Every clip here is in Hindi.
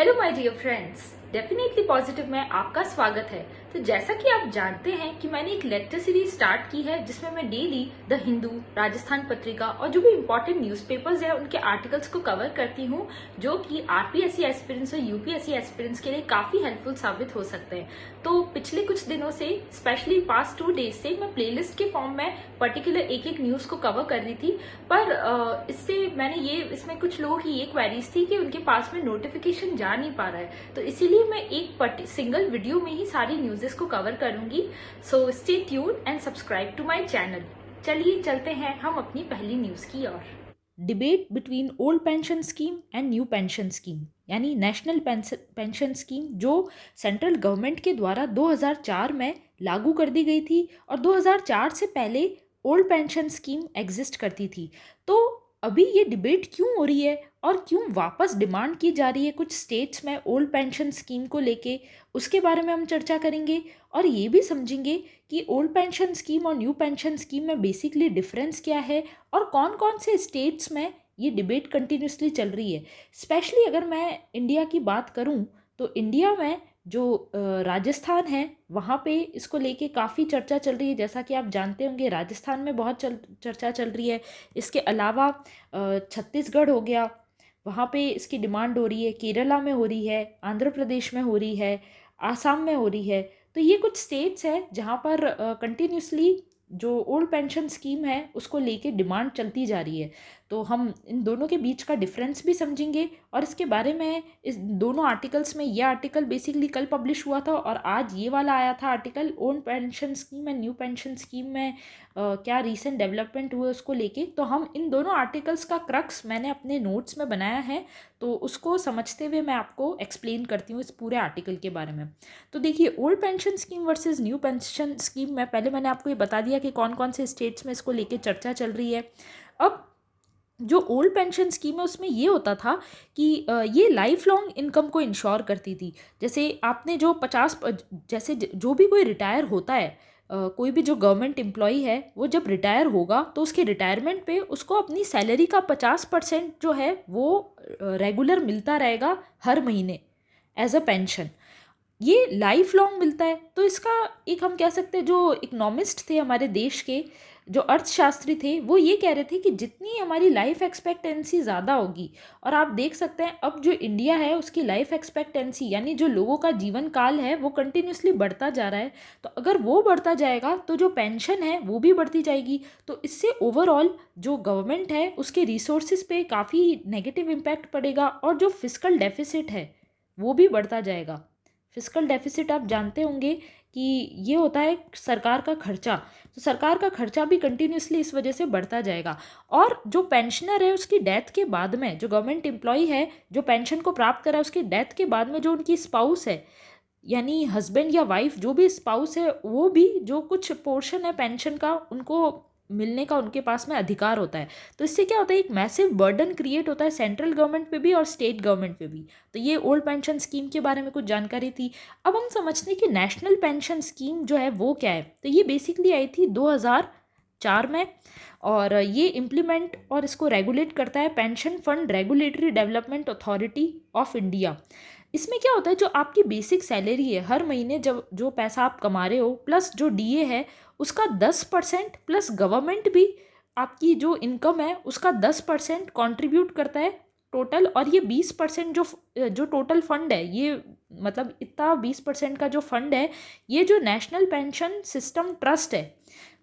Hello my dear friends, definitely positive में आपका स्वागत है। तो जैसा कि आप जानते हैं कि मैंने एक लेक्चर सीरीज स्टार्ट की है जिसमें मैं डेली द हिंदू, राजस्थान पत्रिका और जो भी इम्पोर्टेंट न्यूज़पेपर्स हैं उनके आर्टिकल्स को कवर करती हूँ, जो कि आरपीएससी एस्पिरेंट्स और यूपीएससी एस्पिरेंट्स के लिए काफी हेल्पफुल साबित हो सकते हैं। तो पिछले कुछ दिनों से, स्पेशली पास्ट 2 डेज से, मैं प्लेलिस्ट के फॉर्म में पर्टिकुलर एक एक न्यूज को कवर कर रही थी। पर इससे मैंने इसमें कुछ लोगों की ये क्वेरीज थी कि उनके पास में नोटिफिकेशन जा नहीं पा रहा है, तो इसीलिए मैं एक सिंगल वीडियो में ही सारी न्यूज़ेस को कवर करूंगी। So stay tuned and subscribe to my channel. चलिए चलते हैं हम अपनी पहली न्यूज की ओर। Debate between old pension scheme and new pension scheme, यानी नेशनल पेंशन स्कीम जो सेंट्रल गवर्नमेंट के द्वारा 2004 में लागू कर दी गई थी और 2004 से पहले ओल्ड पेंशन स्कीम एग्जिस्ट करती थी। तो अभी ये डिबेट क्यों हो रही है और क्यों वापस डिमांड की जा रही है कुछ स्टेट्स में ओल्ड पेंशन स्कीम को लेके, उसके बारे में हम चर्चा करेंगे। और ये भी समझेंगे कि ओल्ड पेंशन स्कीम और न्यू पेंशन स्कीम में बेसिकली डिफरेंस क्या है और कौन कौन से स्टेट्स में ये डिबेट कंटिन्यूसली चल रही है। स्पेशली अगर मैं इंडिया की बात करूं तो इंडिया में जो राजस्थान है वहाँ पे इसको लेके काफ़ी चर्चा चल रही है। जैसा कि आप जानते होंगे राजस्थान में बहुत चर्चा चल रही है। इसके अलावा छत्तीसगढ़ हो गया, वहाँ पे इसकी डिमांड हो रही है, केरला में हो रही है, आंध्र प्रदेश में हो रही है, आसाम में हो रही है। तो ये कुछ स्टेट्स हैं जहाँ पर कंटिन्यूसली जो ओल्ड पेंशन स्कीम है उसको लेके डिमांड चलती जा रही है। तो हम इन दोनों के बीच का डिफरेंस भी समझेंगे और इसके बारे में इस दोनों आर्टिकल्स में, ये आर्टिकल बेसिकली कल पब्लिश हुआ था और आज ये वाला आया था article, old pension scheme and new pension scheme में क्या रीसेंट डेवलपमेंट हुए उसको लेके। तो हम इन दोनों आर्टिकल्स का क्रक्स मैंने अपने नोट्स में बनाया है, तो उसको समझते हुए मैं आपको एक्सप्लेन करती हूँ इस पूरे आर्टिकल के बारे में। तो देखिए, old pension scheme versus new pension scheme में पहले मैंने आपको ये बता दिया कि कौन कौन से स्टेट्स में इसको लेके चर्चा चल रही है। अब जो ओल्ड पेंशन स्कीम है उसमें ये होता था कि ये लाइफ लॉन्ग इनकम को इंश्योर करती थी। जैसे आपने जो 50, जैसे जो भी कोई रिटायर होता है, कोई भी जो गवर्नमेंट एम्प्लॉई है वो जब रिटायर होगा तो उसके रिटायरमेंट पे उसको अपनी सैलरी का 50% जो है वो रेगुलर मिलता रहेगा हर महीने एज अ पेंशन। ये लाइफ लॉन्ग मिलता है। तो इसका एक हम कह सकते हैं, जो इकोनॉमिस्ट थे हमारे देश के, जो अर्थशास्त्री थे, वो ये कह रहे थे कि जितनी हमारी लाइफ एक्सपेक्टेंसी ज़्यादा होगी, और आप देख सकते हैं अब जो इंडिया है उसकी लाइफ एक्सपेक्टेंसी यानी जो लोगों का जीवन काल है वो कंटिन्यूसली बढ़ता जा रहा है। तो अगर वो बढ़ता जाएगा तो जो पेंशन है वो भी बढ़ती जाएगी। तो इससे ओवरऑल जो गवर्नमेंट है उसके रिसोर्सेज पे काफ़ी नेगेटिव इम्पैक्ट पड़ेगा और जो फिस्कल डेफिसिट है वो भी बढ़ता जाएगा। फिस्कल डेफिसिट आप जानते होंगे कि ये होता है सरकार का खर्चा। तो सरकार का खर्चा भी कंटिन्यूसली इस वजह से बढ़ता जाएगा। और जो पेंशनर है उसकी डेथ के बाद में, जो गवर्नमेंट एम्प्लॉय है जो पेंशन को प्राप्त करा है, उसकी डेथ के बाद में जो उनकी स्पाउस है, यानी हस्बैंड या वाइफ, जो भी स्पाउस है, वो भी जो कुछ पोर्शन है पेंशन का उनको मिलने का उनके पास में अधिकार होता है। तो इससे क्या होता है, एक मैसिव बर्डन क्रिएट होता है सेंट्रल गवर्नमेंट पे भी और स्टेट गवर्नमेंट पे भी। तो ये ओल्ड पेंशन स्कीम के बारे में कुछ जानकारी थी। अब हम समझते हैं कि नेशनल पेंशन स्कीम जो है वो क्या है। तो ये बेसिकली आई थी 2004 में, और ये इम्प्लीमेंट और इसको रेगुलेट करता है pension fund regulatory development authority of India. इसमें क्या होता है, जो आपकी बेसिक सैलरी है हर महीने, जब जो पैसा आप कमा रहे हो प्लस जो डीए है उसका 10% प्लस गवर्नमेंट भी आपकी जो इनकम है उसका 10% कंट्रीब्यूट करता है टोटल। और ये 20% जो जो टोटल फंड है, ये मतलब इतना 20% का जो फंड है, ये जो नेशनल पेंशन सिस्टम ट्रस्ट है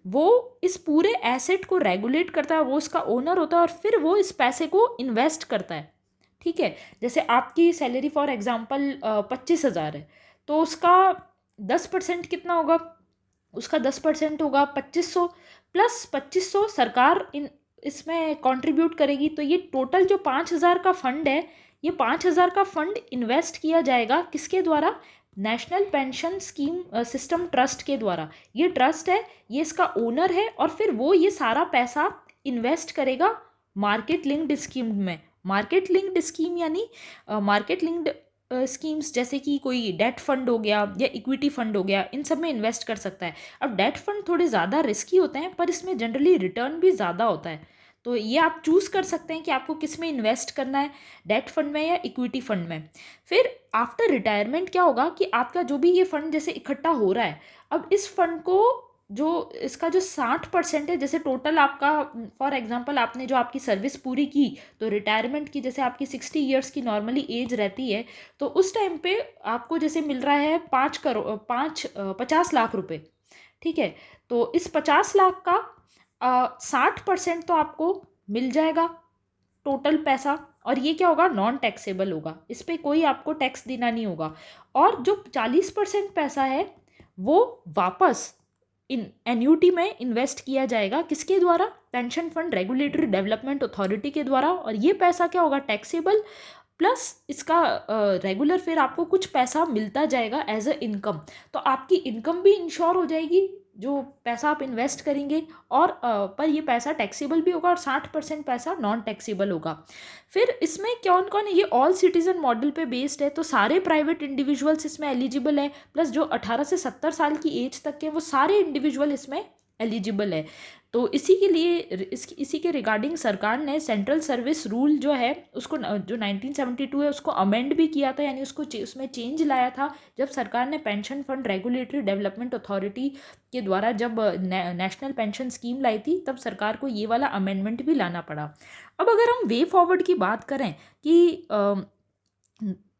वो इस पूरे एसेट को रेगुलेट करता है, वो इसका ओनर होता है और फिर वो इस पैसे को इन्वेस्ट करता है। ठीक है, जैसे आपकी सैलरी फॉर एग्जांपल 25,000 है, तो उसका 10% कितना होगा, उसका 10% होगा 2500, प्लस 2500 सरकार इसमें कंट्रीब्यूट करेगी। तो ये टोटल जो 5,000 का फंड है, ये 5,000 का फंड इन्वेस्ट किया जाएगा किसके द्वारा, national pension scheme system trust के द्वारा। ये ट्रस्ट है, ये इसका ओनर है, और फिर वो ये सारा पैसा इन्वेस्ट करेगा मार्केट लिंक्ड स्कीम में। मार्केट लिंक्ड स्कीम यानी मार्केट लिंक्ड स्कीम्स जैसे कि कोई डेट फंड हो गया या इक्विटी फंड हो गया, इन सब में इन्वेस्ट कर सकता है। अब डेट फंड थोड़े ज़्यादा रिस्की होते हैं पर इसमें जनरली रिटर्न भी ज़्यादा होता है। तो ये आप चूज़ कर सकते हैं कि आपको किस में इन्वेस्ट करना है, डेट फंड में या इक्विटी फंड में। फिर आफ्टर रिटायरमेंट क्या होगा कि आपका जो भी ये फंड जैसे इकट्ठा हो रहा है, अब इस फंड को जो इसका जो 60% है, जैसे टोटल आपका फॉर एग्जांपल आपने जो आपकी सर्विस पूरी की, तो रिटायरमेंट की जैसे आपकी 60 ईयर्स की नॉर्मली एज रहती है, तो उस टाइम पे आपको जैसे मिल रहा है 50 लाख रुपए। ठीक है, तो इस 50 लाख का 60% तो आपको मिल जाएगा टोटल पैसा, और ये क्या होगा, नॉन टैक्सेबल होगा, इस पे कोई आपको टैक्स देना नहीं होगा। और जो 40% पैसा है वो वापस इन एन्यूटी में इन्वेस्ट किया जाएगा, किसके द्वारा, pension fund regulatory development authority के द्वारा, और ये पैसा क्या होगा, टैक्सेबल, प्लस इसका रेगुलर फिर आपको कुछ पैसा मिलता जाएगा एज अ इनकम। तो आपकी इनकम भी इंश्योर हो जाएगी जो पैसा आप इन्वेस्ट करेंगे, और पर ये पैसा टैक्सेबल भी होगा, और 60% पैसा नॉन टैक्सेबल होगा। फिर इसमें कौन कौन है, ये ऑल सिटीजन मॉडल पे बेस्ड है, तो सारे प्राइवेट इंडिविजुअल्स इसमें एलिजिबल है, प्लस जो 18 से 70 साल की एज तक के वो सारे इंडिविजुअल इसमें एलिजिबल है। तो इसी के लिए इसी के रिगार्डिंग सरकार ने सेंट्रल सर्विस रूल जो है उसको जो 1972 है उसको अमेंड भी किया था, यानी उसको उसमें चेंज लाया था जब सरकार ने pension fund regulatory development authority के द्वारा जब नेशनल पेंशन स्कीम लाई थी, तब सरकार को ये वाला अमेंडमेंट भी लाना पड़ा। अब अगर हम वे फॉरवर्ड की बात करें कि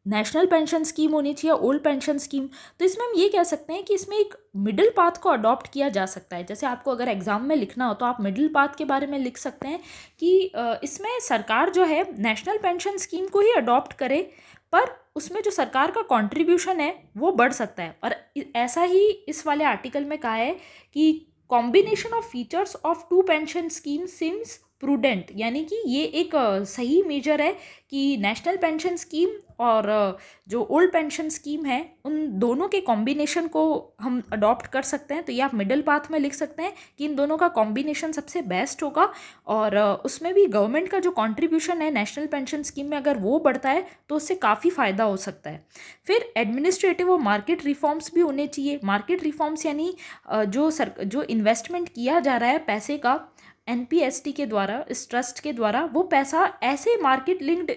नेशनल पेंशन स्कीम होनी चाहिए, ओल्ड पेंशन स्कीम, तो इसमें हम ये कह सकते हैं कि इसमें एक मिडिल पाथ को अडॉप्ट किया जा सकता है। जैसे आपको अगर एग्जाम में लिखना हो तो आप मिडिल पाथ के बारे में लिख सकते हैं कि इसमें सरकार जो है नेशनल पेंशन स्कीम को ही अडॉप्ट करे, पर उसमें जो सरकार का कंट्रीब्यूशन है वो बढ़ सकता है। और ऐसा ही इस वाले आर्टिकल में कहा है कि combination of features of two pension scheme seems prudent, यानी कि ये एक सही मेजर है कि नेशनल पेंशन स्कीम और जो ओल्ड पेंशन स्कीम है उन दोनों के कॉम्बिनेशन को हम अडॉप्ट कर सकते हैं। तो ये आप मिडिल पाथ में लिख सकते हैं कि इन दोनों का कॉम्बिनेशन सबसे बेस्ट होगा, और उसमें भी गवर्नमेंट का जो कंट्रीब्यूशन है नेशनल पेंशन स्कीम में अगर वो बढ़ता है तो उससे काफ़ी फ़ायदा हो सकता है। फिर एडमिनिस्ट्रेटिव और मार्केट रिफॉर्म्स भी होने चाहिए। मार्केट रिफॉर्म्स यानी जो इन्वेस्टमेंट किया जा रहा है पैसे का एनपीएसटी के द्वारा, इस ट्रस्ट के द्वारा, वो पैसा ऐसे मार्केट लिंक्ड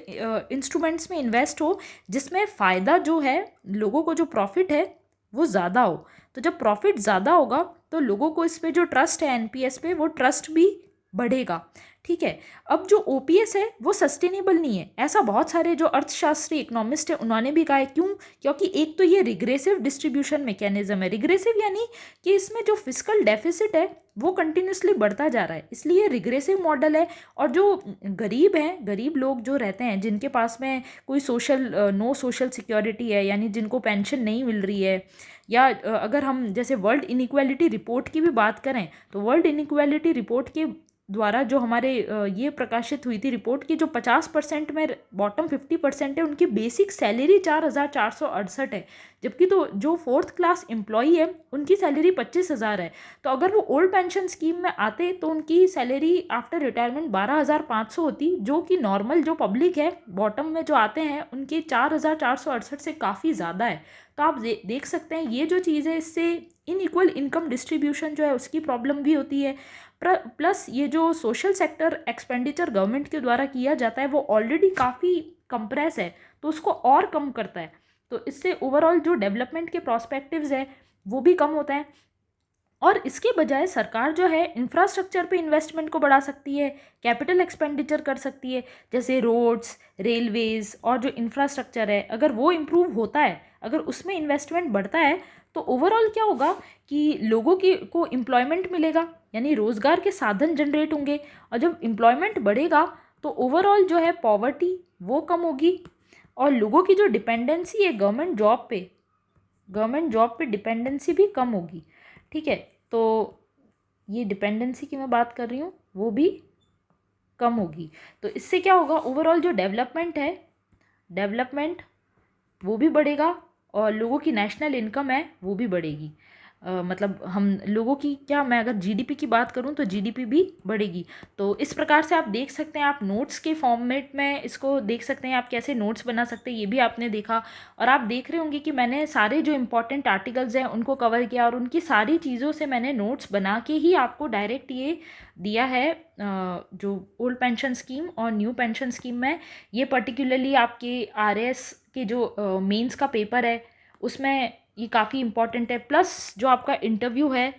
इंस्ट्रूमेंट्स में इन्वेस्ट हो जिसमें फ़ायदा जो है, लोगों को जो प्रॉफिट है वो ज़्यादा हो। तो जब प्रॉफिट ज़्यादा होगा तो लोगों को इस पे जो ट्रस्ट है एनपीएस पे, वो ट्रस्ट भी बढ़ेगा। ठीक है, अब जो ओपीएस है वो सस्टेनेबल नहीं है, ऐसा बहुत सारे जो अर्थशास्त्री इकोनॉमिस्ट है उन्होंने भी कहा है। क्यों? क्योंकि एक तो ये रिग्रेसिव डिस्ट्रीब्यूशन मैकेनिज्म है। रिग्रेसिव यानी कि इसमें जो फिस्कल डेफिसिट है वो कंटिन्यूसली बढ़ता जा रहा है, इसलिए रिग्रेसिव मॉडल है। और जो गरीब हैं, गरीब लोग जो रहते हैं जिनके पास में कोई नो सोशल सिक्योरिटी है, यानी जिनको पेंशन नहीं मिल रही है, या अगर हम जैसे वर्ल्ड इनइक्वालिटी रिपोर्ट की भी बात करें, तो वर्ल्ड इनइक्वालिटी रिपोर्ट के द्वारा जो हमारे ये प्रकाशित हुई थी रिपोर्ट की, जो 50% में बॉटम 50% है उनकी बेसिक सैलरी 4,468 है, जबकि तो जो 4th क्लास एम्प्लॉई है उनकी सैलरी 25,000 है। तो अगर वो ओल्ड पेंशन स्कीम में आते तो उनकी सैलरी आफ्टर रिटायरमेंट 12,500 होती, जो कि नॉर्मल जो पब्लिक है बॉटम में जो आते हैं उनकी 4,468 से काफ़ी ज़्यादा है। तो आप देख सकते हैं ये जो चीज़ है, इससे इनइक्वल इनकम डिस्ट्रीब्यूशन जो है उसकी प्रॉब्लम भी होती है। प्लस ये जो सोशल सेक्टर एक्सपेंडिचर गवर्नमेंट के द्वारा किया जाता है वो ऑलरेडी काफ़ी कंप्रेस है, तो उसको और कम करता है। तो इससे ओवरऑल जो डेवलपमेंट के प्रोस्पेक्टिव्स है वो भी कम होता है। और इसके बजाय सरकार जो है इंफ्रास्ट्रक्चर पे इन्वेस्टमेंट को बढ़ा सकती है, कैपिटल एक्सपेंडिचर कर सकती है, जैसे रोड्स, रेलवेज़ और जो इंफ्रास्ट्रक्चर है अगर वो इम्प्रूव होता है, अगर उसमें इन्वेस्टमेंट बढ़ता है, तो ओवरऑल क्या होगा कि लोगों को एम्प्लॉयमेंट मिलेगा, यानी रोज़गार के साधन जनरेट होंगे। और जब एम्प्लॉयमेंट बढ़ेगा तो ओवरऑल जो है पॉवर्टी वो कम होगी, और लोगों की जो डिपेंडेंसी है गवर्नमेंट जॉब पे डिपेंडेंसी भी कम होगी। ठीक है, तो ये डिपेंडेंसी की मैं बात कर रही हूँ वो भी कम होगी। तो इससे क्या होगा, ओवरऑल जो डेवलपमेंट वो भी बढ़ेगा, और लोगों की नेशनल इनकम है वो भी बढ़ेगी। मतलब हम लोगों की क्या, मैं अगर जीडीपी की बात करूं तो जीडीपी भी बढ़ेगी। तो इस प्रकार से आप देख सकते हैं, आप नोट्स के फॉर्मेट में इसको देख सकते हैं, आप कैसे नोट्स बना सकते हैं ये भी आपने देखा। और आप देख रहे होंगे कि मैंने सारे जो इम्पोर्टेंट आर्टिकल्स हैं उनको कवर किया और उनकी सारी चीज़ों से मैंने नोट्स बना के ही आपको डायरेक्ट ये दिया है। जो ओल्ड पेंशन स्कीम और न्यू पेंशन स्कीम में ये पर्टिकुलरली आपके आरएस के जो मेंस का पेपर है उसमें ये काफ़ी इम्पॉर्टेंट है। प्लस जो आपका इंटरव्यू है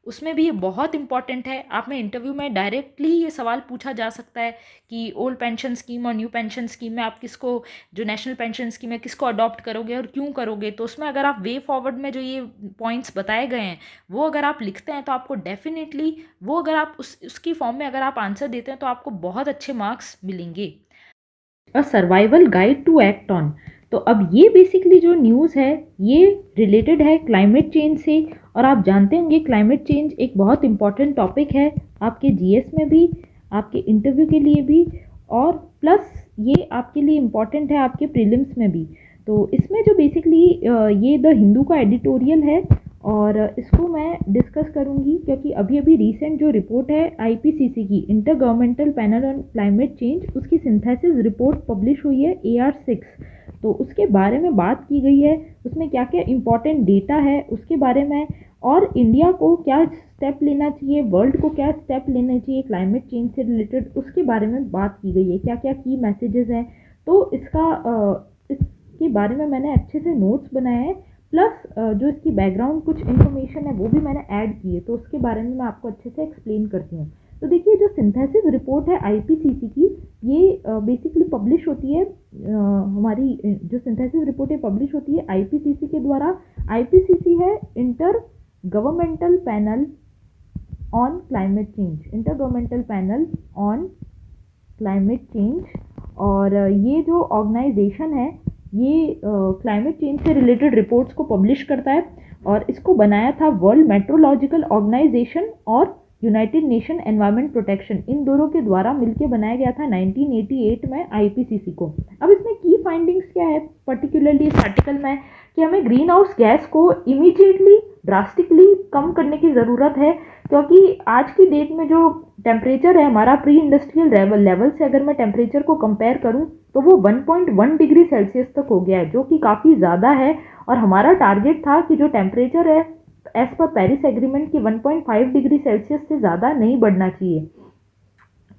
उसमें भी ये बहुत इम्पॉर्टेंट है। आप में इंटरव्यू में डायरेक्टली ये सवाल पूछा जा सकता है कि ओल्ड पेंशन स्कीम और न्यू पेंशन स्कीम में आप किसको, जो नेशनल पेंशन स्कीम है, किसको अडॉप्ट करोगे और क्यों करोगे। तो उसमें अगर आप वे फॉरवर्ड में जो ये पॉइंट्स बताए गए हैं वो अगर आप लिखते हैं तो आपको डेफिनेटली वो, अगर आप उसकी फॉर्म में अगर आप आंसर देते हैं तो आपको बहुत अच्छे मार्क्स मिलेंगे। A survival guide to act on. तो अब ये बेसिकली जो न्यूज़ है ये रिलेटेड है क्लाइमेट चेंज से। और आप जानते होंगे क्लाइमेट चेंज एक बहुत इंपॉर्टेंट टॉपिक है आपके जीएस में भी, आपके इंटरव्यू के लिए भी, और प्लस ये आपके लिए इम्पॉर्टेंट है आपके प्रीलिम्स में भी। तो इसमें जो बेसिकली ये द हिंदू का एडिटोरियल है और इसको मैं डिस्कस करूंगी क्योंकि अभी अभी रीसेंट जो रिपोर्ट है आईपीसीसी की, inter governmental panel on climate change, उसकी सिंथेसिस रिपोर्ट पब्लिश हुई है AR6। तो उसके बारे में बात की गई है, उसमें क्या क्या इंपॉर्टेंट डेटा है उसके बारे में, और इंडिया को क्या स्टेप लेना चाहिए, वर्ल्ड को क्या स्टेप लेना चाहिए क्लाइमेट चेंज से रिलेटेड, उसके बारे में बात की गई है, क्या क्या की मैसेजेस हैं। तो इसके बारे में मैंने अच्छे से नोट्स बनाए हैं। प्लस जो इसकी बैकग्राउंड कुछ इन्फॉर्मेशन है वो भी मैंने ऐड की है, तो उसके बारे में मैं आपको अच्छे से एक्सप्लेन करती हूँ। तो देखिए जो सिंथेसिस रिपोर्ट है आईपीसीसी की, ये बेसिकली पब्लिश होती है, हमारी जो सिंथेसिस रिपोर्ट है पब्लिश होती है आईपीसीसी के द्वारा। आईपीसीसी है inter governmental panel on climate change, inter governmental panel on climate change. और ये जो ऑर्गेनाइजेशन है ये क्लाइमेट चेंज से रिलेटेड रिपोर्ट्स को पब्लिश करता है और इसको बनाया था वर्ल्ड मेट्रोलॉजिकल ऑर्गेनाइजेशन और यूनाइटेड नेशन एनवायरनमेंट प्रोटेक्शन, इन दोनों के द्वारा मिलकर बनाया गया था 1988 में आईपीसीसी को। अब इसमें की फाइंडिंग्स क्या है पर्टिकुलरली इस आर्टिकल में, कि हमें ग्रीन हाउस गैस को इमीडिएटली ड्रास्टिकली कम करने की ज़रूरत है, क्योंकि आज की डेट में जो टेम्परेचर है हमारा प्री इंडस्ट्रियल लेवल से अगर मैं टेम्परेचर को कंपेयर करूं तो वो 1.1 डिग्री सेल्सियस तक हो गया है, जो कि काफ़ी ज़्यादा है। और हमारा टारगेट था कि जो टेम्परेचर है एज पर पेरिस एग्रीमेंट की 1.5 डिग्री सेल्सियस से ज़्यादा नहीं बढ़ना चाहिए।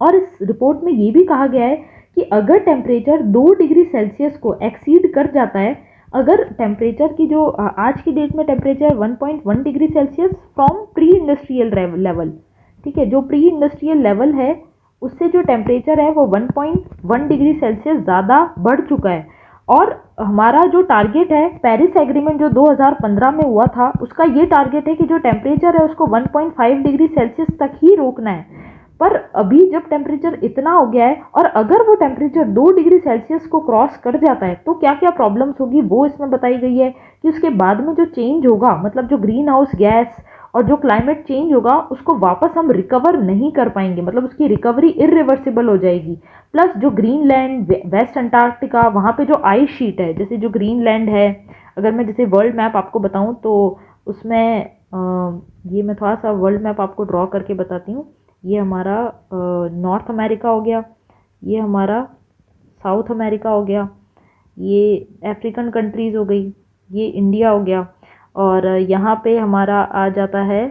और इस रिपोर्ट में ये भी कहा गया है कि अगर टेम्परेचर 2 डिग्री सेल्सियस को एक्सीड कर जाता है, अगर टेम्परेचर की जो आज की डेट में temperature 1.1 degree Celsius from pre industrial level, ठीक है, जो प्री इंडस्ट्रियल लेवल है उससे जो टेम्परेचर है वो 1.1 डिग्री सेल्सियस ज़्यादा बढ़ चुका है। और हमारा जो टारगेट है पेरिस एग्रीमेंट जो 2015 में हुआ था उसका ये टारगेट है कि जो टेम्परेचर है उसको 1.5 डिग्री सेल्सियस तक ही रोकना है। पर अभी जब टेम्परेचर इतना हो गया है और अगर वो टेम्परेचर 2 डिग्री सेल्सियस को क्रॉस कर जाता है तो क्या क्या प्रॉब्लम्स होगी वो इसमें बताई गई है, कि उसके बाद में जो चेंज होगा, मतलब जो ग्रीन हाउस गैस और जो क्लाइमेट चेंज होगा उसको वापस हम रिकवर नहीं कर पाएंगे, मतलब उसकी रिकवरी इरिवर्सिबल हो जाएगी। प्लस जो ग्रीनलैंड, वेस्ट अंटार्कटिका, वहाँ पे जो आइस शीट है, जैसे जो ग्रीनलैंड है, अगर मैं जैसे वर्ल्ड मैप आपको बताऊँ तो उसमें ये मैं थोड़ा सा वर्ल्ड मैप आपको ड्रॉ करके बताती हूँ। ये हमारा नॉर्थ अमेरिका हो गया, ये हमारा साउथ अमेरिका हो गया, ये अफ्रीकन कंट्रीज़ हो गई, ये इंडिया हो गया, और यहाँ पे हमारा आ जाता है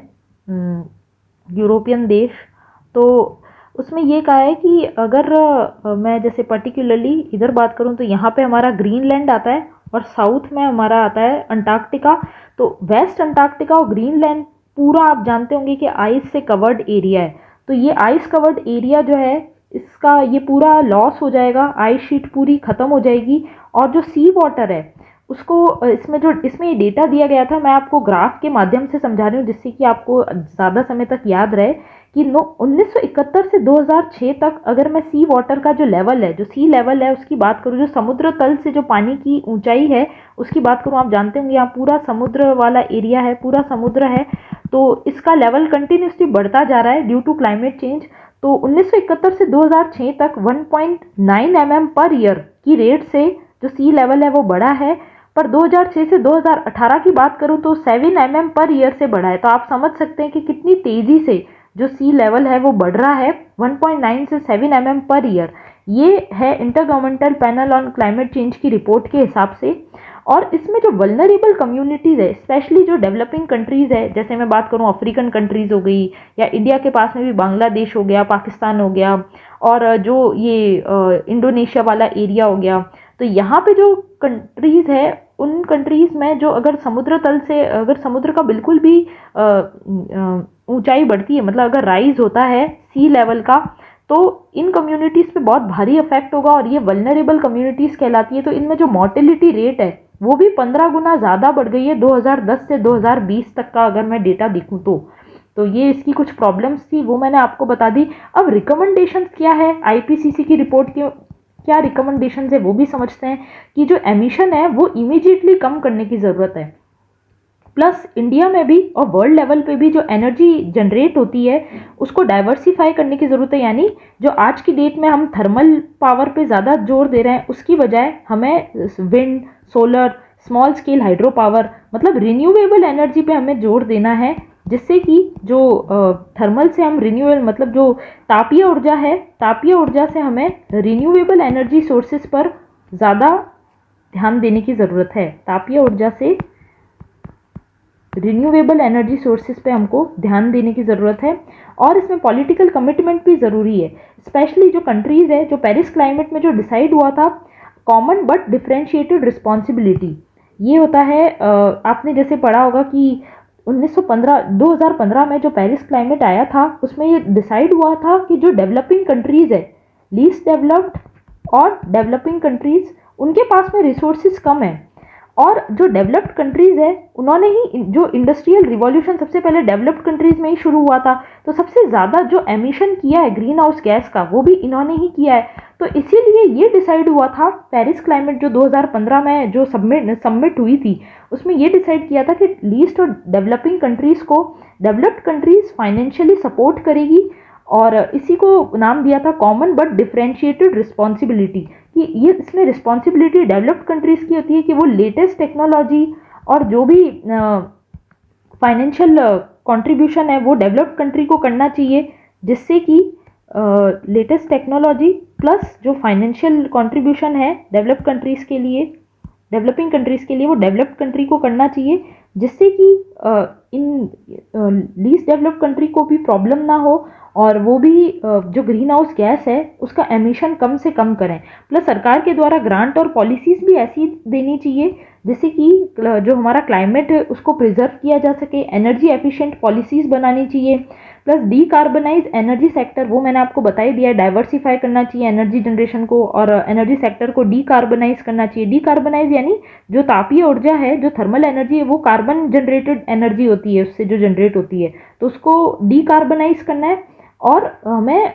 यूरोपियन देश। तो उसमें ये कहा है कि अगर मैं जैसे पर्टिकुलरली इधर बात करूँ तो यहाँ पे हमारा ग्रीनलैंड आता है और साउथ में हमारा आता है अंटार्कटिका। तो वेस्ट अंटार्कटिका और ग्रीनलैंड पूरा आप जानते होंगे कि आइस से कवर्ड एरिया है। तो ये आइस कवर्ड एरिया जो है इसका ये पूरा लॉस हो जाएगा, आइस शीट पूरी ख़त्म हो जाएगी। और जो सी वाटर है उसको इसमें ये डेटा दिया गया था, मैं आपको ग्राफ के माध्यम से समझा रही हूँ जिससे कि आपको ज़्यादा समय तक याद रहे, कि 1971 से 2006 तक अगर मैं सी वाटर का जो लेवल है, जो सी लेवल है उसकी बात करूँ, जो समुद्र तल से जो पानी की ऊंचाई है उसकी बात करूँ, आप जानते होंगे यहाँ पूरा समुद्र वाला एरिया है, पूरा समुद्र है, तो इसका लेवल कंटिन्यूसली बढ़ता जा रहा है ड्यू टू क्लाइमेट चेंज। तो 1971 से 2006 तक 1.9 mm पर ईयर की रेट से जो सी लेवल है वो बढ़ा है। पर 2006 से 2018 की बात करूं तो 7 mm पर ईयर से बढ़ा है। तो आप समझ सकते हैं कि कितनी तेज़ी से जो सी लेवल है वो बढ़ रहा है, 1.9 से 7 mm पर ईयर। ये है inter governmental panel on climate change की रिपोर्ट के हिसाब से। और इसमें जो वल्नरेबल कम्युनिटीज़ है, स्पेशली जो डेवलपिंग कंट्रीज़ है, जैसे मैं बात करूं अफ्रीकन कंट्रीज़ हो गई, या इंडिया के पास में भी बांग्लादेश हो गया, पाकिस्तान हो गया, और जो ये इंडोनेशिया वाला एरिया हो गया। तो यहाँ पे जो कंट्रीज़ है, उन कंट्रीज़ में जो अगर समुद्र तल से, अगर समुद्र का बिल्कुल भी ऊंचाई बढ़ती है, मतलब अगर राइज होता है सी लेवल का, तो इन कम्युनिटीज़ पे बहुत भारी इफेक्ट होगा और ये वल्नरेबल कम्युनिटीज़ कहलाती है। तो इनमें जो मोर्टेलिटी रेट है वो भी 15 गुना ज़्यादा बढ़ गई है 2010 से 2020 तक का, अगर मैं डेटा देखूँ तो ये इसकी कुछ प्रॉब्लम्स थी, वो मैंने आपको बता दी। अब रिकमेंडेशंस क्या है आईपीसीसी की रिपोर्ट की, क्या रिकमेंडेशंस है वो भी समझते हैं। कि जो एमिशन है वो इमीडिएटली कम करने की ज़रूरत है। प्लस इंडिया में भी और वर्ल्ड लेवल पे भी जो एनर्जी जनरेट होती है उसको डाइवर्सिफाई करने की ज़रूरत है। यानी जो आज की डेट में हम थर्मल पावर पे ज़्यादा जोर दे रहे हैं, उसकी बजाय हमें wind, solar, small scale hydro power, मतलब रिन्यूएबल एनर्जी पे हमें जोर देना है। जिससे कि जो थर्मल से हम रिन्यूएबल, मतलब जो तापीय ऊर्जा है, तापीय ऊर्जा से हमें रिन्यूएबल एनर्जी सोर्सेज पर ज़्यादा ध्यान देने की ज़रूरत है। तापीय ऊर्जा से रिन्यूएबल एनर्जी सोर्सेज पे हमको ध्यान देने की ज़रूरत है। और इसमें पॉलिटिकल कमिटमेंट भी ज़रूरी है। स्पेशली जो कंट्रीज़ है, जो पेरिस क्लाइमेट में जो डिसाइड हुआ था, कॉमन बट डिफरेंशिएटेड रिस्पॉन्सिबिलिटी, ये होता है, आपने जैसे पढ़ा होगा कि 2015 में जो पेरिस क्लाइमेट आया था, उसमें ये डिसाइड हुआ था कि जो डेवलपिंग कंट्रीज़ है, लीस्ट डेवलप्ड और डेवलपिंग कंट्रीज़, उनके पास में रिसोर्सेज कम है। और जो डेवलप्ड कंट्रीज़ है, उन्होंने ही जो इंडस्ट्रियल रिवॉल्यूशन सबसे पहले डेवलप्ड कंट्रीज़ में ही शुरू हुआ था, तो सबसे ज़्यादा जो एमिशन किया है ग्रीन हाउस गैस का, वो भी इन्होंने ही किया है। तो इसीलिए ये डिसाइड हुआ था, पेरिस क्लाइमेट जो 2015 में जो सबमिट हुई थी, उसमें ये डिसाइड किया था कि लीस्ट और डेवलपिंग कंट्रीज़ को डेवलप्ड कंट्रीज़ फाइनेंशियली सपोर्ट करेगी। और इसी को नाम दिया था कॉमन बट डिफरेंशिएटेड रिस्पॉन्सिबिलिटी। कि ये इसमें रिस्पॉन्सिबिलिटी डेवलप्ड कंट्रीज़ की होती है कि वो लेटेस्ट टेक्नोलॉजी और जो भी फाइनेंशियल कंट्रीब्यूशन है वो डेवलप्ड कंट्री को करना चाहिए, जिससे कि लेटेस्ट टेक्नोलॉजी प्लस जो फाइनेंशियल कंट्रीब्यूशन है डेवलप्ड कंट्रीज़ के लिए, डेवलपिंग कंट्रीज़ के लिए, वो डेवलप्ड कंट्री को करना चाहिए, जिससे कि इन लीस्ट डेवलप्ड कंट्री को भी प्रॉब्लम ना हो और वो भी जो ग्रीन हाउस गैस है उसका एमिशन कम से कम करें। प्लस सरकार के द्वारा ग्रांट और पॉलिसीज़ भी ऐसी देनी चाहिए जिससे कि जो हमारा क्लाइमेट है उसको प्रिजर्व किया जा सके। एनर्जी एफिशिएंट पॉलिसीज़ बनानी चाहिए। प्लस डीकार्बनाइज एनर्जी सेक्टर, वो मैंने आपको बता ही दिया है, डाइवर्सिफाई करना चाहिए एनर्जी जनरेशन को और एनर्जी सेक्टर को डीकार्बनाइज करना चाहिए। डीकार्बनाइज यानी जो तापीय ऊर्जा है, जो थर्मल एनर्जी है, वो कार्बन जनरेटेड एनर्जी होती है, उससे जो जनरेट होती है, तो उसको डीकार्बनाइज करना है और हमें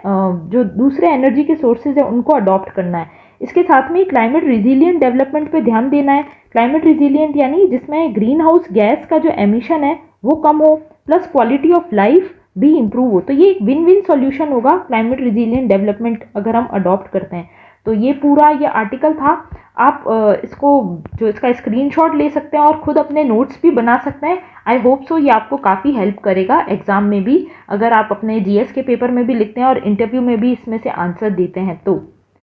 जो दूसरे एनर्जी के सोर्सेज है उनको अडॉप्ट करना है। इसके साथ में क्लाइमेट रिजिलियंट डेवलपमेंट पे ध्यान देना है। क्लाइमेट रिजिलियंट यानी जिसमें ग्रीन हाउस गैस का जो एमिशन है वो कम हो, प्लस क्वालिटी ऑफ लाइफ भी इम्प्रूव हो। तो ये एक विन विन सॉल्यूशन होगा क्लाइमेट रिजिलियंट डेवलपमेंट अगर हम अडॉप्ट करते हैं। तो ये पूरा ये आर्टिकल था। आप इसको जो इसका स्क्रीनशॉट ले सकते हैं और खुद अपने नोट्स भी बना सकते हैं। आई होप सो ये आपको काफ़ी हेल्प करेगा एग्जाम में भी, अगर आप अपने जीएस के पेपर में भी लिखते हैं और इंटरव्यू में भी इसमें से आंसर देते हैं तो।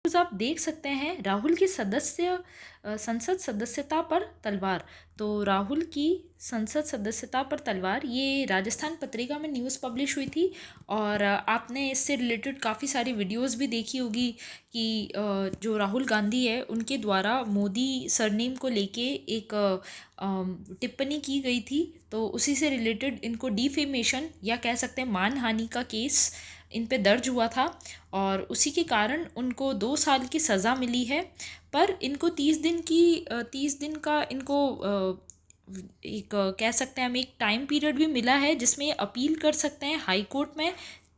आप देख सकते हैं राहुल की संसद सदस्यता पर तलवार। तो राहुल की संसद सदस्यता पर तलवार, ये राजस्थान पत्रिका में न्यूज़ पब्लिश हुई थी और आपने इससे रिलेटेड काफ़ी सारी वीडियोस भी देखी होगी कि जो राहुल गांधी है उनके द्वारा मोदी सरनेम को लेके एक टिप्पणी की गई थी। तो उसी से रिलेटेड इनको डिफेमेशन या कह सकते हैं मानहानि का केस इन पे दर्ज हुआ था और उसी के कारण उनको 2 साल की सज़ा मिली है। पर इनको 30 दिन का इनको एक कह सकते हैं हम एक टाइम पीरियड भी मिला है जिसमें ये अपील कर सकते हैं हाई कोर्ट में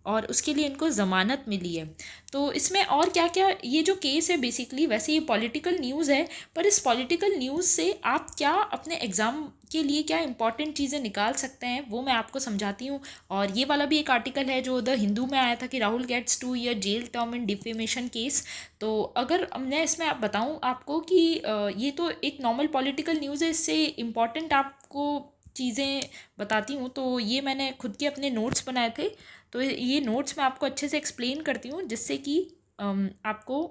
और उसके लिए इनको ज़मानत मिली है। तो इसमें और क्या क्या, ये जो केस है बेसिकली, वैसे ये पॉलिटिकल न्यूज़ है, पर इस पॉलिटिकल न्यूज़ से आप क्या अपने एग्ज़ाम के लिए क्या इंपॉर्टेंट चीज़ें निकाल सकते हैं वो मैं आपको समझाती हूँ। और ये वाला भी एक आर्टिकल है जो द हिंदू में आया था कि Rahul gets 2 year jail term in defamation case. तो अगर मैं इसमें आप बताऊँ आपको कि ये तो एक नॉर्मल पॉलिटिकल न्यूज़ है, इससे इम्पॉर्टेंट आपको चीज़ें बताती हूँ। तो ये मैंने खुद के अपने नोट्स बनाए थे, तो ये नोट्स मैं आपको अच्छे से एक्सप्लेन करती हूँ, जिससे कि आपको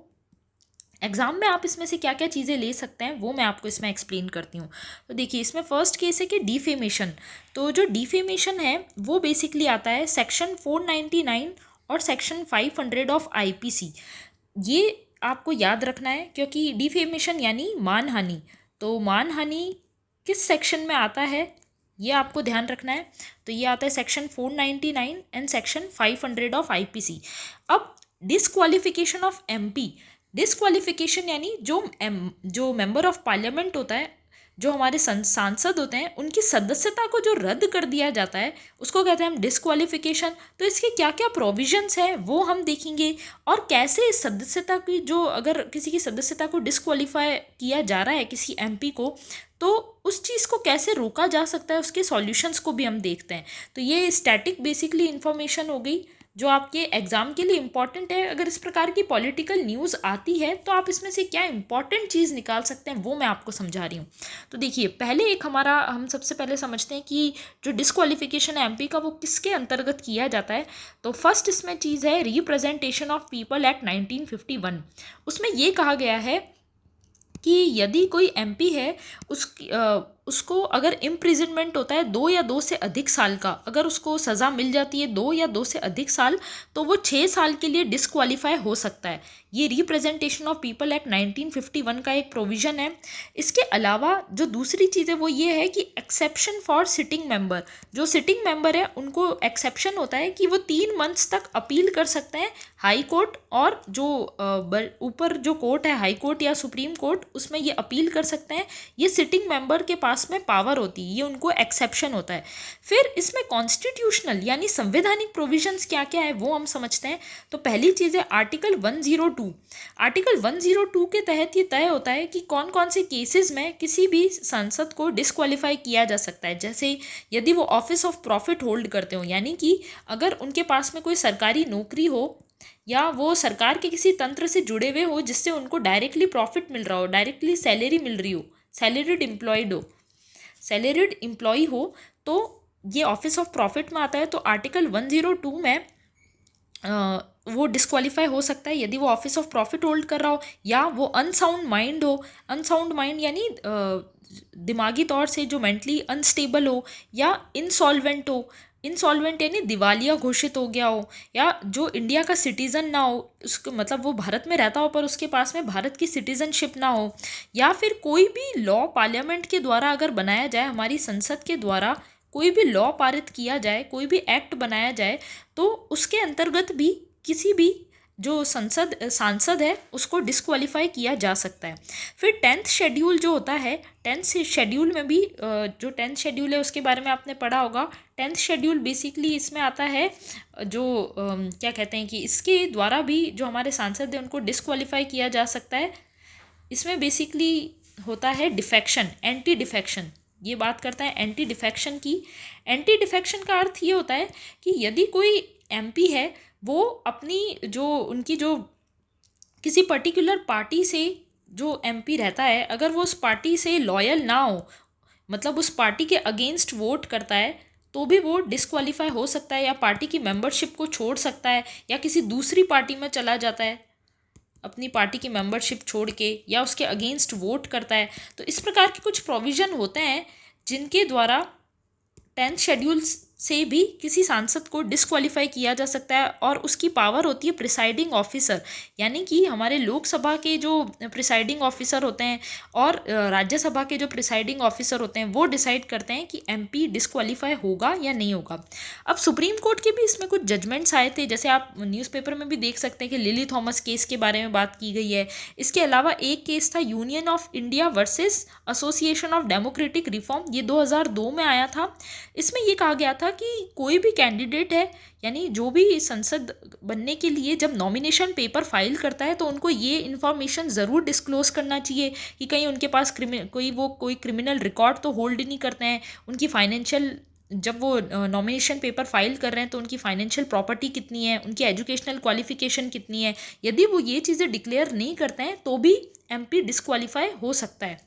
एग्ज़ाम में आप इसमें से क्या क्या चीज़ें ले सकते हैं वो मैं आपको इसमें एक्सप्लेन करती हूँ। तो देखिए, इसमें फर्स्ट केस है कि डिफेमेशन। तो जो डिफेमेशन है वो बेसिकली आता है सेक्शन 499 और सेक्शन 500 ऑफ आईपीसी। ये आपको याद रखना है, क्योंकि डिफेमेशन यानी मानहानि। तो मानहानि किस सेक्शन में आता है ये आपको ध्यान रखना है। तो ये आता है section 499 and section 500 of IPC. अब डिसक्वालिफिकेशन ऑफ एमपी, डिसक्वालिफिकेशन यानी जो मेंबर ऑफ पार्लियामेंट होता है, जो हमारे सांसद होते हैं, उनकी सदस्यता को जो रद्द कर दिया जाता है उसको कहते हैं हम डिसक्वालिफिकेशन। तो इसके क्या क्या प्रोविजंस है वो हम देखेंगे, और कैसे इस सदस्यता की, जो अगर किसी की सदस्यता को डिसक्वालीफाई किया जा रहा है किसी एमपी को, तो उस चीज़ को कैसे रोका जा सकता है, उसके सॉल्यूशंस को भी हम देखते हैं। तो ये स्टैटिक बेसिकली इन्फॉर्मेशन हो गई जो आपके एग्ज़ाम के लिए इम्पॉर्टेंट है। अगर इस प्रकार की पॉलिटिकल न्यूज़ आती है तो आप इसमें से क्या इंपॉर्टेंट चीज़ निकाल सकते हैं वो मैं आपको समझा रही हूँ। तो देखिए, पहले एक हम सबसे पहले समझते हैं कि जो डिसक्वालिफिकेशन है एमपी का वो किसके अंतर्गत किया जाता है। तो फर्स्ट इसमें चीज़ है रिप्रेजेंटेशन ऑफ पीपल एक्ट 1951। उसमें ये कहा गया है कि यदि कोई एमपी है, उसको अगर इम्प्रिजनमेंट होता है 2 या 2 से अधिक साल का, अगर उसको सज़ा मिल जाती है 2 या 2 से अधिक साल, तो वो 6 साल के लिए डिसक्वालीफाई हो सकता है। ये रिप्रेजेंटेशन ऑफ पीपल एक्ट 1951 का एक प्रोविज़न है। इसके अलावा जो दूसरी चीज़ है वो ये है कि एक्सेप्शन फॉर सिटिंग मेंबर, जो सिटिंग मेंबर है उनको एक्सेप्शन होता है कि वो 3 मंथ्स तक अपील कर सकते हैं हाई कोर्ट, और जो ऊपर जो कोर्ट है हाई कोर्ट या सुप्रीम कोर्ट, उसमें ये अपील कर सकते हैं। ये सिटिंग मेंबर के पास में पावर होती है, ये उनको एक्सेप्शन होता है। फिर इसमें कॉन्स्टिट्यूशनल यानी संवैधानिक प्रोविजंस क्या क्या है वो हम समझते हैं। तो पहली चीज़ है आर्टिकल 102। आर्टिकल 102 के तहत ये तय होता है कि कौन कौन से केसेस में किसी भी सांसद को डिसक्वालीफाई किया जा सकता है। जैसे यदि वो ऑफिस ऑफ प्रॉफिट होल्ड करते हो, यानी कि अगर उनके पास में कोई सरकारी नौकरी हो या वो सरकार के किसी तंत्र से जुड़े हुए हो जिससे उनको डायरेक्टली प्रॉफिट मिल रहा हो, डायरेक्टली सैलरी मिल रही हो, सैलरीड एम्प्लॉय हो, तो ये ऑफिस ऑफ प्रॉफिट में आता है। तो आर्टिकल 102 में वो डिसक्वालीफाई हो सकता है यदि वो ऑफिस ऑफ प्रॉफिट होल्ड कर रहा हो, या वो अनसाउंड माइंड हो। अनसाउंड माइंड यानी दिमागी तौर से जो मेंटली अनस्टेबल हो, या इंसॉल्वेंट हो। इंसॉल्वेंट यानी दिवालिया घोषित हो गया हो, या जो इंडिया का सिटीज़न ना हो, उसको मतलब वो भारत में रहता हो पर उसके पास में भारत की सिटीज़नशिप ना हो, या फिर कोई भी लॉ पार्लियामेंट के द्वारा अगर बनाया जाए, हमारी संसद के द्वारा कोई भी लॉ पारित किया जाए, कोई भी एक्ट बनाया जाए, तो उसके अंतर्गत भी किसी भी जो सांसद है उसको डिसक्वालीफाई किया जा सकता है। फिर 10th शेड्यूल जो होता है, 10th शेड्यूल में भी जो 10th शेड्यूल है उसके बारे में आपने पढ़ा होगा। 10th शेड्यूल बेसिकली इसमें आता है जो क्या कहते हैं कि इसके द्वारा भी जो हमारे सांसद हैं उनको डिसक्वालीफाई किया जा सकता है। इसमें बेसिकली होता है डिफेक्शन, एंटी डिफेक्शन। ये बात करता है एंटी डिफेक्शन की। एंटी डिफेक्शन का अर्थ ये होता है कि यदि कोई एमपी है, वो अपनी उनकी जो किसी पर्टिकुलर पार्टी से जो एमपी रहता है, अगर वो उस पार्टी से लॉयल ना हो, मतलब उस पार्टी के अगेंस्ट वोट करता है, तो भी वो डिसक्वालीफाई हो सकता है, या पार्टी की मेंबरशिप को छोड़ सकता है, या किसी दूसरी पार्टी में चला जाता है अपनी पार्टी की मेंबरशिप छोड़ के, या उसके अगेंस्ट वोट करता है। तो इस प्रकार के कुछ प्रोविज़न होते हैं जिनके द्वारा 10th शेड्यूल से भी किसी सांसद को डिसक्वालीफाई किया जा सकता है, और उसकी पावर होती है प्रिसाइडिंग ऑफिसर, यानी कि हमारे लोकसभा के जो प्रिसाइडिंग ऑफिसर होते हैं और राज्यसभा के जो प्रिसाइडिंग ऑफिसर होते हैं वो डिसाइड करते हैं कि एमपी डिसक्वालीफाई होगा या नहीं होगा। अब सुप्रीम कोर्ट के भी इसमें कुछ जजमेंट्स आए थे, जैसे आप न्यूज़पेपर में भी देख सकते हैं कि लिली थॉमस केस के बारे में बात की गई है। इसके अलावा एक केस था union of India versus association of democratic reform, ये 2002 में आया था। इसमें ये कहा गया था कि कोई भी कैंडिडेट है, यानी जो भी संसद बनने के लिए जब नॉमिनेशन पेपर फाइल करता है तो उनको ये इन्फॉर्मेशन ज़रूर डिस्क्लोज करना चाहिए कि कहीं उनके पास कोई क्रिमिनल रिकॉर्ड तो होल्ड नहीं करते हैं, उनकी फाइनेंशियल, जब वो नॉमिनेशन पेपर फाइल कर रहे हैं तो उनकी फाइनेंशियल प्रॉपर्टी कितनी है, उनकी एजुकेशनल क्वालिफिकेशन कितनी है। यदि वो ये चीज़ें डिक्लेयर नहीं करते हैं तो भी एमपी डिस्क्वालीफाई हो सकता है।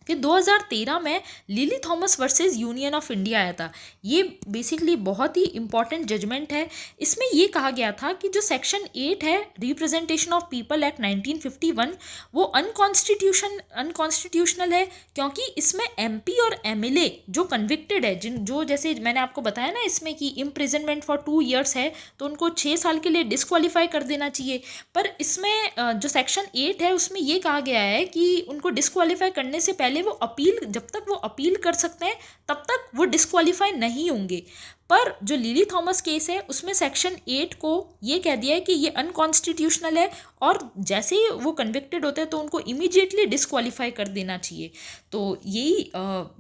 कि 2013 में lily Thomas versus union of India आया था। ये बेसिकली बहुत ही इंपॉर्टेंट जजमेंट है। इसमें ये कहा गया था कि जो सेक्शन 8 है रिप्रेजेंटेशन ऑफ पीपल एक्ट 1951 वो अनकॉन्स्टिट्यूशनल है, क्योंकि इसमें एमपी और एमएलए जो कन्विक्टेड है, जो जैसे मैंने आपको बताया ना इसमें कि इम्प्रिजनमेंट फॉर 2 ईयर्स है तो उनको 6 साल के लिए डिस्क्वालीफाई कर देना चाहिए। पर इसमें जो सेक्शन 8 है उसमें ये कहा गया है कि उनको डिस्क्वालीफाई करने से पहले वो अपील, जब तक वो अपील कर सकते हैं तब तक वो डिस्क्वालीफाई नहीं होंगे। पर जो लिली थॉमस केस है उसमें सेक्शन 8 को ये कह दिया है कि ये अनकॉन्स्टिट्यूशनल है और जैसे ही वो कन्विक्टेड होते हैं तो उनको इमीडिएटली डिस्क्वालीफाई कर देना चाहिए। तो यही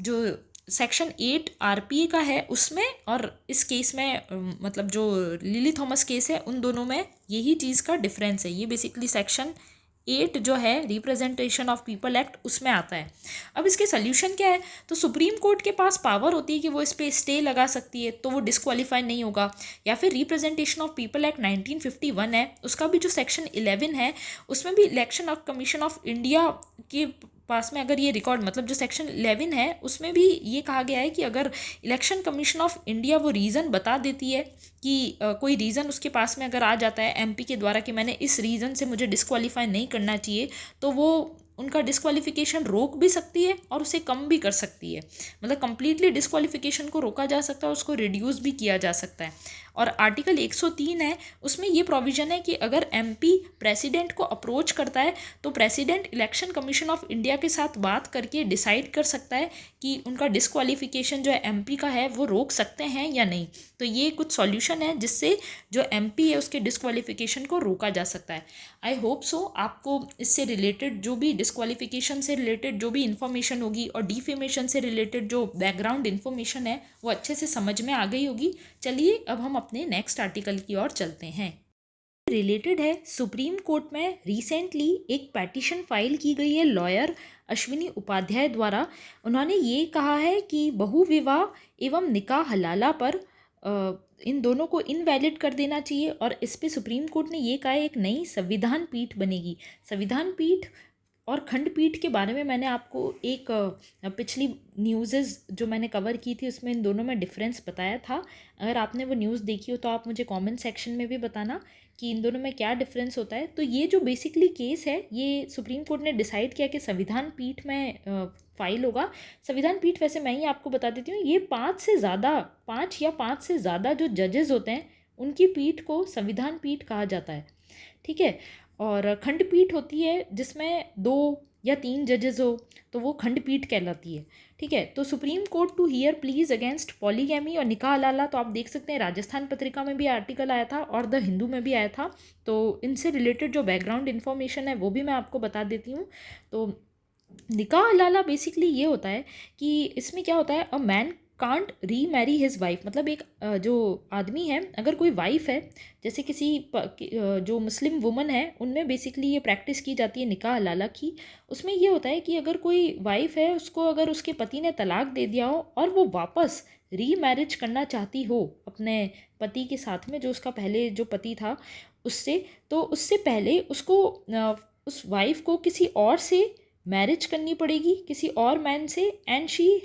जो सेक्शन 8 आरपीए का है उसमें और इस केस में मतलब जो लिली थॉमस केस है उन दोनों में यही चीज़ का डिफरेंस है। ये बेसिकली सेक्शन 8 जो है रिप्रेजेंटेशन ऑफ पीपल एक्ट उसमें आता है। अब इसके सोल्यूशन क्या है, तो सुप्रीम कोर्ट के पास पावर होती है कि वो इस पर स्टे लगा सकती है तो वो डिस्क्वालीफाई नहीं होगा। या फिर रिप्रेजेंटेशन ऑफ पीपल एक्ट 1951 है, उसका भी जो सेक्शन 11 है उसमें भी election of commission of India के पास में अगर ये रिकॉर्ड, मतलब जो सेक्शन 11 है उसमें भी ये कहा गया है कि अगर इलेक्शन कमीशन ऑफ इंडिया वो रीज़न बता देती है कि कोई रीज़न उसके पास में अगर आ जाता है एमपी के द्वारा कि मैंने इस रीज़न से मुझे डिस्क्वालीफाई नहीं करना चाहिए, तो वो उनका डिस्क्वालिफिकेशन रोक भी सकती है और उसे कम भी कर सकती है। मतलब कंप्लीटली डिस्क्वालिफिकेशन को रोका जा सकता है, उसको रिड्यूस भी किया जा सकता है। और आर्टिकल 103 है उसमें ये प्रोविज़न है कि अगर एमपी प्रेसिडेंट को अप्रोच करता है तो president election commission of India के साथ बात करके डिसाइड कर सकता है कि उनका डिस्क्वालिफिकेशन जो है एमपी का है वो रोक सकते हैं या नहीं। तो ये कुछ सॉल्यूशन है जिससे जो एमपी है उसके डिस्क्वालिफिकेशन को रोका जा सकता है। आई होप सो आपको इससे रिलेटेड जो भी डिस्क्वालिफिकेशन से रिलेटेड जो भी इन्फॉर्मेशन होगी और डिफेमेशन से रिलेटेड जो बैकग्राउंड इन्फॉर्मेशन है वो अच्छे से समझ में आ गई होगी। चलिए अब हम अपने नेक्स्ट आर्टिकल की ओर चलते हैं। रिलेटेड है, सुप्रीम कोर्ट में रिसेंटली एक पेटिशन फाइल की गई है लॉयर अश्विनी उपाध्याय द्वारा। उन्होंने ये कहा है कि बहुविवाह एवं निकाह हलाला पर इन दोनों को इनवैलिड कर देना चाहिए और इस पे सुप्रीम कोर्ट ने ये कहा है एक नई संविधान पीठ बनेगी। संविधान पीठ और खंडपीठ के बारे में मैंने आपको एक पिछली न्यूज़ेज़ जो मैंने कवर की थी उसमें इन दोनों में डिफरेंस बताया था। अगर आपने वो न्यूज़ देखी हो तो आप मुझे कमेंट सेक्शन में भी बताना कि इन दोनों में क्या डिफरेंस होता है। तो ये जो बेसिकली केस है ये सुप्रीम कोर्ट ने डिसाइड किया कि संविधान पीठ में फाइल होगा। संविधान पीठ वैसे मैं ही आपको बता देती हूँ, ये 5 से ज़्यादा जो जजेस होते हैं उनकी पीठ को संविधान पीठ कहा जाता है। ठीक है। और खंडपीठ होती है जिसमें 2 या 3 जजेस हो तो वो खंडपीठ कहलाती है। ठीक है। तो supreme court to hear pleas against polygamy और निकाह हलाला, तो आप देख सकते हैं राजस्थान पत्रिका में भी आर्टिकल आया था और द हिंदू में भी आया था। तो इनसे रिलेटेड जो बैकग्राउंड इन्फॉर्मेशन है वो भी मैं आपको बता देती हूँ। तो निकाह हलाला बेसिकली ये होता है कि इसमें क्या होता है, अ मैन कांट री मैरी हिज वाइफ, मतलब एक जो आदमी है अगर कोई वाइफ है, जैसे किसी जो मुस्लिम वुमन है उनमें बेसिकली ये प्रैक्टिस की जाती है निकाह हलाला की। उसमें ये होता है कि अगर कोई वाइफ है उसको अगर उसके पति ने तलाक दे दिया हो और वो वापस री मैरिज करना चाहती हो अपने पति के साथ में, जो उसका पहले जो पति था उससे, तो उससे पहले उसको उस वाइफ को किसी और से मैरिज करनी पड़ेगी, किसी और मैन से, and she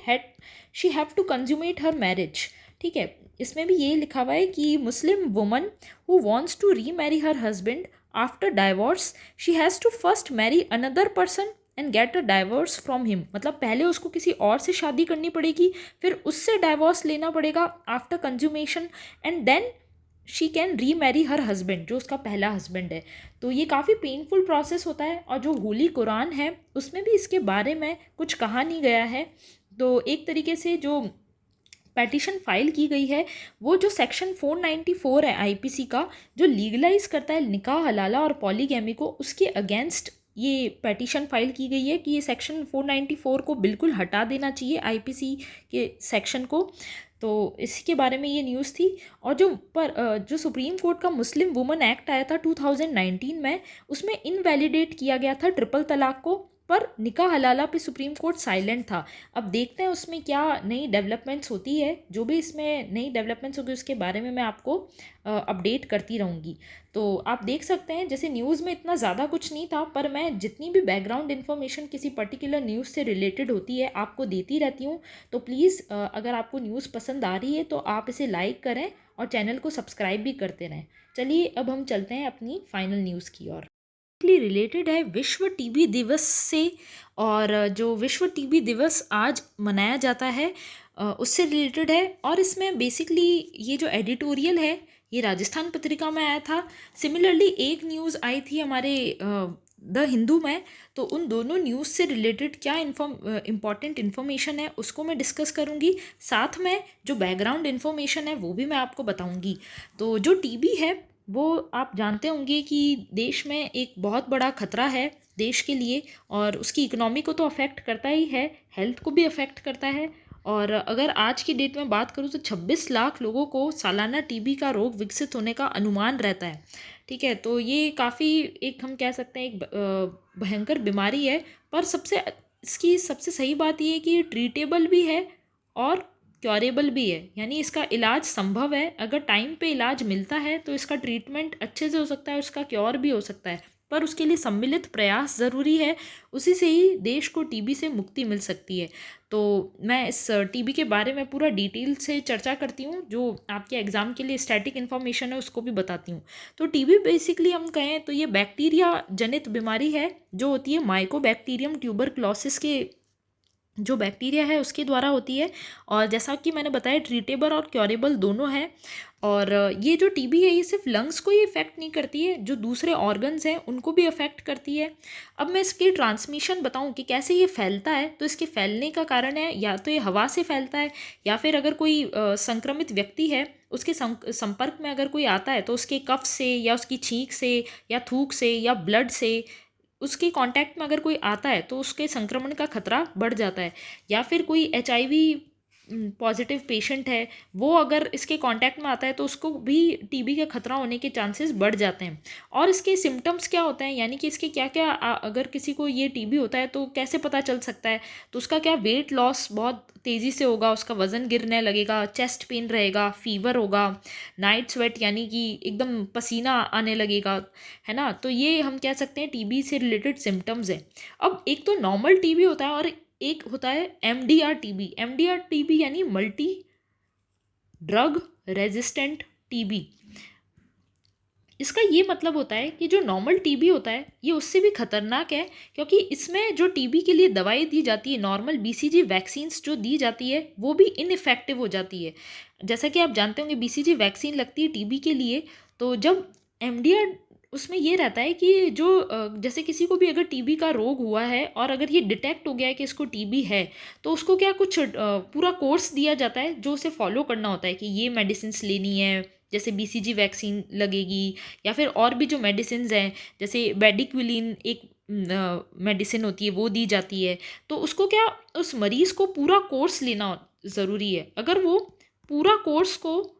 have to consummate her marriage. ठीक है। इसमें भी ये लिखा हुआ है कि Muslim woman who wants to remarry her husband after divorce she has to first marry another person and get a divorce from him, मतलब पहले उसको किसी और से शादी करनी पड़ेगी, फिर उससे डाइवोर्स लेना पड़ेगा after consummation, and then she can remarry her husband जो उसका पहला हस्बैंड है। तो ये काफ़ी पेनफुल प्रोसेस होता है और जो होली कुरान है उसमें भी इसके बारे में कुछ कहा नहीं गया है। तो एक तरीके से जो पेटिशन फाइल की गई है वो जो सेक्शन 494 है आईपीसी का, जो लीगलाइज करता है निकाह हलाला और पॉलीगैमी को, उसके अगेंस्ट ये पेटिशन फाइल की गई है कि ये सेक्शन 494 को बिल्कुल हटा देना चाहिए आईपीसी के सेक्शन को। तो इसी के बारे में ये न्यूज़ थी। और जो सुप्रीम कोर्ट का मुस्लिम वुमन एक्ट आया था 2019 में, उसमें इनवैलिडेट किया गया था ट्रिपल तलाक को, पर निकाह हलाला पे सुप्रीम कोर्ट साइलेंट था। अब देखते हैं उसमें क्या नई डेवलपमेंट्स होती है। जो भी इसमें नई डेवलपमेंट्स होगी उसके बारे में मैं आपको अपडेट करती रहूँगी। तो आप देख सकते हैं जैसे न्यूज़ में इतना ज़्यादा कुछ नहीं था, पर मैं जितनी भी बैकग्राउंड इन्फॉर्मेशन किसी पर्टिकुलर न्यूज़ से रिलेटेड होती है आपको देती रहती हूँ। तो प्लीज़ अगर आपको न्यूज़ पसंद आ रही है तो आप इसे लाइक करें और चैनल को सब्सक्राइब भी करते रहें। चलिए अब हम चलते हैं अपनी फाइनल न्यूज़ की ओर। रिलेटेड है विश्व टीबी दिवस से, और जो विश्व टीबी दिवस आज मनाया जाता है उससे रिलेटेड है। और इसमें बेसिकली ये जो एडिटोरियल है ये राजस्थान पत्रिका में आया था। सिमिलरली एक न्यूज़ आई थी हमारे द हिंदू में। तो उन दोनों न्यूज़ से रिलेटेड क्या इम्पॉर्टेंट इन्फॉर्मेशन है उसको मैं डिस्कस करूँगी, साथ में जो बैकग्राउंड इन्फॉर्मेशन है वो भी मैं आपको बताऊँगी। तो जो टीबी है वो आप जानते होंगे कि देश में एक बहुत बड़ा खतरा है देश के लिए, और उसकी इकोनॉमी को तो अफेक्ट करता ही है, हेल्थ को भी अफेक्ट करता है। और अगर आज की डेट में बात करूँ तो 26 लाख लोगों को सालाना टीबी का रोग विकसित होने का अनुमान रहता है। ठीक है, तो ये काफ़ी एक हम कह सकते हैं एक भयंकर बीमारी है। पर इसकी सबसे सही बात ये है कि ये ट्रीटेबल भी है और क्योरेबल भी है, यानी इसका इलाज संभव है। अगर टाइम पे इलाज मिलता है तो इसका ट्रीटमेंट अच्छे से हो सकता है, उसका क्योर भी हो सकता है, पर उसके लिए सम्मिलित प्रयास ज़रूरी है। उसी से ही देश को टीबी से मुक्ति मिल सकती है। तो मैं इस टीबी के बारे में पूरा डिटेल से चर्चा करती हूँ, जो आपके एग्ज़ाम के लिए स्टैटिक इन्फॉर्मेशन है उसको भी बताती हूँ। तो टीबी बेसिकली हम कहें तो ये बैक्टीरिया जनित बीमारी है जो होती है माइकोबैक्टीरियम ट्यूबरक्लोसिस के जो बैक्टीरिया है उसके द्वारा होती है। और जैसा कि मैंने बताया ट्रीटेबल और क्योरेबल दोनों है। और ये जो टीबी है ये सिर्फ लंग्स को ही इफ़ेक्ट नहीं करती है, जो दूसरे ऑर्गन्स हैं उनको भी अफेक्ट करती है। अब मैं इसकी ट्रांसमिशन बताऊं कि कैसे ये फैलता है, तो इसके फैलने का कारण है या तो ये हवा से फैलता है, या फिर अगर कोई संक्रमित व्यक्ति है उसके संपर्क में अगर कोई आता है तो उसके कफ से या उसकी छींक से या थूक से या ब्लड से उसके कांटेक्ट में अगर कोई आता है तो उसके संक्रमण का खतरा बढ़ जाता है। या फिर कोई एचआईवी पॉजिटिव पेशेंट है वो अगर इसके कांटेक्ट में आता है तो उसको भी टीबी का खतरा होने के चांसेस बढ़ जाते हैं। और इसके सिम्टम्स क्या होते हैं, यानी कि इसके क्या क्या अगर किसी को ये टीबी होता है तो कैसे पता चल सकता है, तो उसका क्या वेट लॉस बहुत तेज़ी से होगा, उसका वज़न गिरने लगेगा, चेस्ट पेन रहेगा, फीवर होगा, नाइट स्वेट यानी कि एकदम पसीना आने लगेगा, है ना। तो ये हम कह सकते हैं टीबी से रिलेटेड सिम्टम्स है। अब एक तो नॉर्मल टीबी होता है और एक होता है एमडीआर टीबी। एमडीआर टीबी यानी मल्टी ड्रग रेजिस्टेंट टीबी। इसका ये मतलब होता है कि जो नॉर्मल टीबी होता है ये उससे भी खतरनाक है, क्योंकि इसमें जो टीबी के लिए दवाई दी जाती है, नॉर्मल बीसीजी वैक्सीन्स जो दी जाती है वो भी इनइफेक्टिव हो जाती है। जैसा कि आप जानते होंगे बीसीजी वैक्सीन लगती है टीबी के लिए। तो जब एमडीआर उसमें ये रहता है कि जो जैसे किसी को भी अगर टीबी का रोग हुआ है और अगर ये डिटेक्ट हो गया है कि इसको टीबी है, तो उसको क्या कुछ पूरा कोर्स दिया जाता है जो उसे फॉलो करना होता है कि ये मेडिसिन्स लेनी है, जैसे बीसीजी वैक्सीन लगेगी, या फिर और भी जो मेडिसिन्स हैं जैसे बेडिक्विलिन एक मेडिसिन होती है वो दी जाती है। तो उसको क्या उस मरीज़ को पूरा कोर्स लेना ज़रूरी है। अगर वो पूरा कोर्स को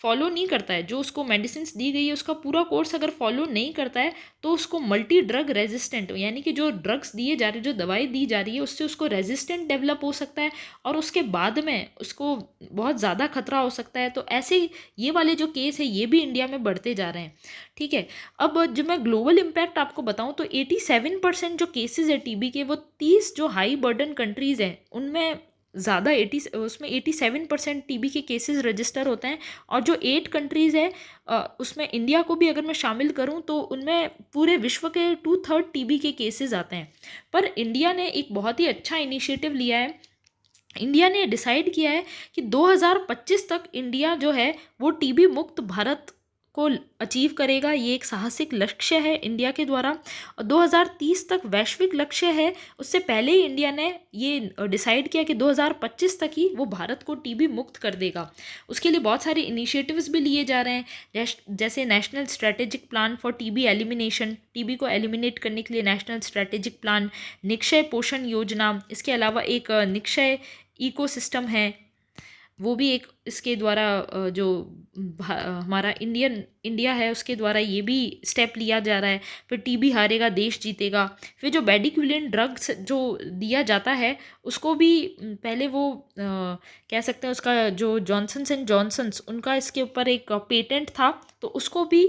फॉलो नहीं करता है, जो उसको मेडिसिन दी गई है उसका पूरा कोर्स अगर फॉलो नहीं करता है, तो उसको मल्टी ड्रग रेजिस्टेंट, यानी कि जो ड्रग्स दिए जा रहे जो दवाई दी जा रही है उससे उसको रेजिस्टेंट डेवलप हो सकता है, और उसके बाद में उसको बहुत ज़्यादा खतरा हो सकता है। तो ऐसे ये वाले जो केस है ये भी इंडिया में बढ़ते जा रहे हैं। ठीक है, अब जब मैं ग्लोबल इम्पैक्ट आपको बताऊं तो 87% जो केसेस है टीबी के वो 30 जो हाई बर्डन कंट्रीज़ हैं उनमें ज़्यादा 87% टीबी के केसेस रजिस्टर होते हैं। और जो 8 कंट्रीज़ है उसमें इंडिया को भी अगर मैं शामिल करूं तो उनमें पूरे विश्व के 2/3 टीबी के केसेस आते हैं। पर इंडिया ने एक बहुत ही अच्छा इनिशिएटिव लिया है। इंडिया ने डिसाइड किया है कि 2025 तक इंडिया जो है वो टीबी मुक्त भारत को अचीव करेगा। ये एक साहसिक लक्ष्य है इंडिया के द्वारा, और 2030 तक वैश्विक लक्ष्य है। उससे पहले ही इंडिया ने ये डिसाइड किया कि 2025 तक ही वो भारत को टीबी मुक्त कर देगा। उसके लिए बहुत सारे इनिशिएटिव्स भी लिए जा रहे हैं, जैसे national strategic plan for TB elimination, TB को एलिमिनेट करने के लिए नेशनल स्ट्रेटेजिक प्लान, निक्षय पोषण योजना, इसके अलावा एक निक्षय इकोसिस्टम है, वो भी एक इसके द्वारा जो हमारा इंडिया है उसके द्वारा ये भी स्टेप लिया जा रहा है। फिर टीबी हारेगा देश जीतेगा। फिर जो बेडिक्विलिन ड्रग्स जो दिया जाता है उसको भी पहले वो कह सकते हैं उसका जो जॉनसन्स एंड जॉनसन्स उनका इसके ऊपर एक पेटेंट था, तो उसको भी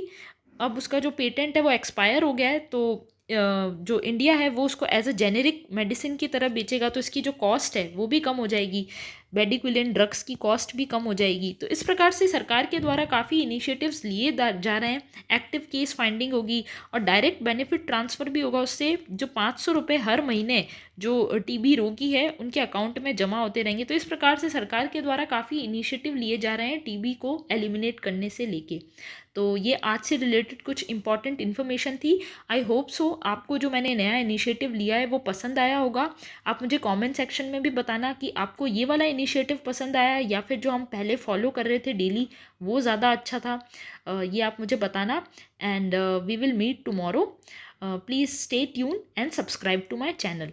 अब उसका जो पेटेंट है वो एक्सपायर हो गया है। तो जो इंडिया है वो उसको एज अ जेनेरिक मेडिसिन की तरह बेचेगा, तो इसकी जो कॉस्ट है वो भी कम हो जाएगी। बेडिक्विलिन ड्रग्स की कॉस्ट भी कम हो जाएगी। तो इस प्रकार से सरकार के द्वारा काफ़ी इनिशिएटिव्स लिए जा रहे हैं। एक्टिव केस फाइंडिंग होगी और डायरेक्ट बेनिफिट ट्रांसफ़र भी होगा। उससे जो 500 रुपये हर महीने जो टीबी रोगी है उनके अकाउंट में जमा होते रहेंगे। तो इस प्रकार से सरकार के द्वारा काफ़ी इनिशिएटिव लिए जा रहे हैं टीबी को एलिमिनेट करने से लेके। तो ये आज से रिलेटेड कुछ इंपॉर्टेंट इन्फॉर्मेशन थी। आई होप सो आपको जो मैंने नया इनिशिएटिव लिया है वो पसंद आया होगा। आप मुझे कमेंट सेक्शन में भी बताना कि आपको ये वाला इनिशिएटिव पसंद आया या फिर जो हम पहले फॉलो कर रहे थे डेली वो ज़्यादा अच्छा था। ये आप मुझे बताना। And we will meet tomorrow. Please stay tune and subscribe to my channel.